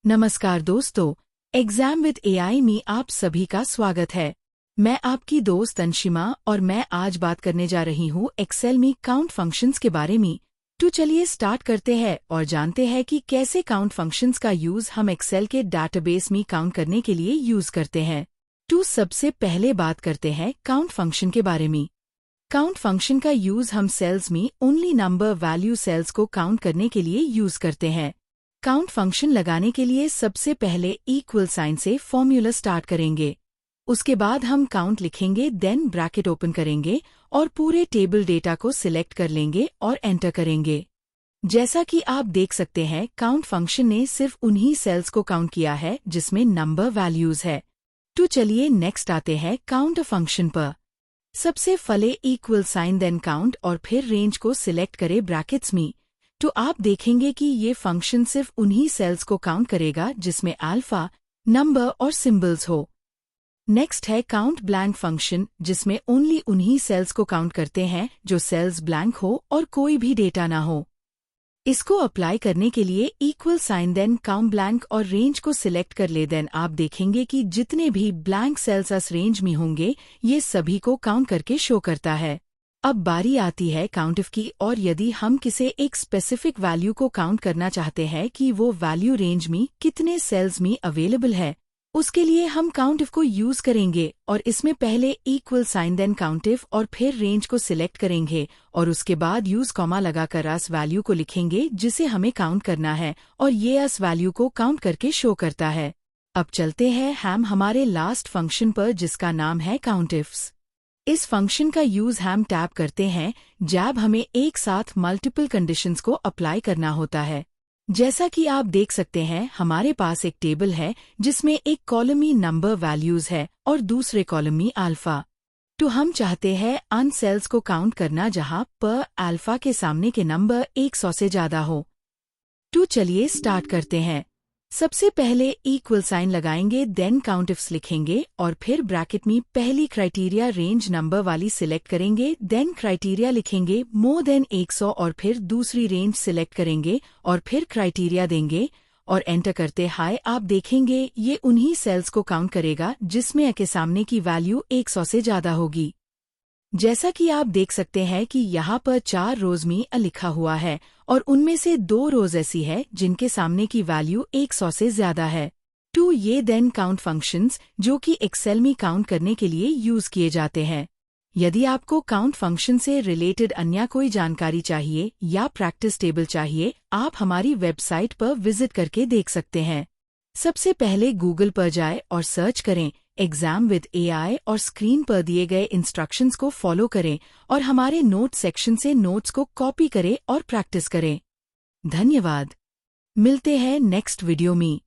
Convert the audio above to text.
नमस्कार दोस्तों, exam with AI में आप सभी का स्वागत है। मैं आपकी दोस्त अंशिमा और मैं आज बात करने जा रही हूँ एक्सेल में काउंट फंक्शंस के बारे में। तो चलिए स्टार्ट करते हैं और जानते हैं कि कैसे काउंट फंक्शंस का यूज हम एक्सेल के डाटाबेस में काउंट करने के लिए यूज करते हैं। तो सबसे पहले बात करते हैं काउंट फंक्शन के बारे में। काउंट फंक्शन का यूज हम सेल्स में ओनली नंबर वैल्यू सेल्स को काउंट करने के लिए यूज करते हैं। काउंट फंक्शन लगाने के लिए सबसे पहले इक्वल साइन से फॉर्मूला स्टार्ट करेंगे। उसके बाद हम काउंट लिखेंगे, देन ब्रैकेट ओपन करेंगे और पूरे टेबल डेटा को सिलेक्ट कर लेंगे और एंटर करेंगे। जैसा कि आप देख सकते हैं, काउंट फंक्शन ने सिर्फ उन्हीं सेल्स को काउंट किया है जिसमें नंबर वैल्यूज है। तो चलिए नेक्स्ट आते हैं काउंट फंक्शन पर। सबसे पहले इक्वल साइन देन काउंट और फिर रेंज को सिलेक्ट करें ब्रैकेट्स में। तो आप देखेंगे कि ये फंक्शन सिर्फ उन्हीं सेल्स को काउंट करेगा जिसमें अल्फा, नंबर और सिंबल्स हो। नेक्स्ट है काउंट ब्लैंक फंक्शन, जिसमें ओनली उन्हीं सेल्स को काउंट करते हैं जो सेल्स ब्लैंक हो और कोई भी डेटा ना हो। इसको अप्लाई करने के लिए equal sign then count blank और रेंज को सिलेक्ट कर ले। देन आप देखेंगे कि जितने भी ब्लैंक सेल्स इस रेंज में होंगे ये सभी को काउंट करके शो करता है। अब बारी आती है काउंट इफ की, और यदि हम किसी एक स्पेसिफिक वैल्यू को काउंट करना चाहते हैं कि वो वैल्यू रेंज में कितने सेल्स में अवेलेबल है, उसके लिए हम काउंट इफ को यूज करेंगे और इसमें पहले equal sign then count if और फिर रेंज को सिलेक्ट करेंगे और उसके बाद यूज कॉमा लगाकर इस वैल्यू को लिखेंगे जिसे हमें काउंट करना है और ये इस वैल्यू को काउंट करके शो करता है। अब चलते हैं हम हमारे लास्ट फंक्शन पर, जिसका नाम है काउंट इफ्स। इस फंक्शन का यूज हम टैब करते हैं जब हमें एक साथ मल्टीपल कंडीशंस को अप्लाई करना होता है। जैसा कि आप देख सकते हैं, हमारे पास एक टेबल है जिसमें एक कॉलम में नंबर वैल्यूज है और दूसरे कॉलम में अल्फा। तो हम चाहते हैं अन सेल्स को काउंट करना जहां पर अल्फा के सामने के नंबर 100 से ज्यादा हो। तो चलिए स्टार्ट करते हैं। सबसे पहले इक्वल साइन लगाएंगे, देन काउंट इफ्स लिखेंगे और फिर ब्रैकेट में पहली क्राइटेरिया रेंज नंबर वाली सिलेक्ट करेंगे, देन क्राइटेरिया लिखेंगे मोर देन 100 और फिर दूसरी रेंज सिलेक्ट करेंगे और फिर क्राइटेरिया देंगे और एंटर करते हाय। आप देखेंगे ये उन्हीं सेल्स को काउंट करेगा जिसमें ए के सामने की वैल्यू 100 से ज्यादा होगी। जैसा कि आप देख सकते हैं कि यहाँ पर 4 रोज में लिखा हुआ है और उनमें से 2 रोज ऐसी है जिनके सामने की वैल्यू 100 से ज्यादा है। तो ये देन काउंट फंक्शंस जो कि एक्सेल में काउंट करने के लिए यूज किए जाते हैं। यदि आपको काउंट फंक्शन से रिलेटेड अन्य कोई जानकारी चाहिए या प्रैक्टिस टेबल चाहिए, आप हमारी वेबसाइट पर विजिट करके देख सकते हैं। सबसे पहले गूगल पर जाए और सर्च करें एग्जाम विद एआई और स्क्रीन पर दिए गए इंस्ट्रक्शंस को फॉलो करें और हमारे नोट सेक्शन से नोट्स को कॉपी करें और प्रैक्टिस करें। धन्यवाद। मिलते हैं नेक्स्ट वीडियो में।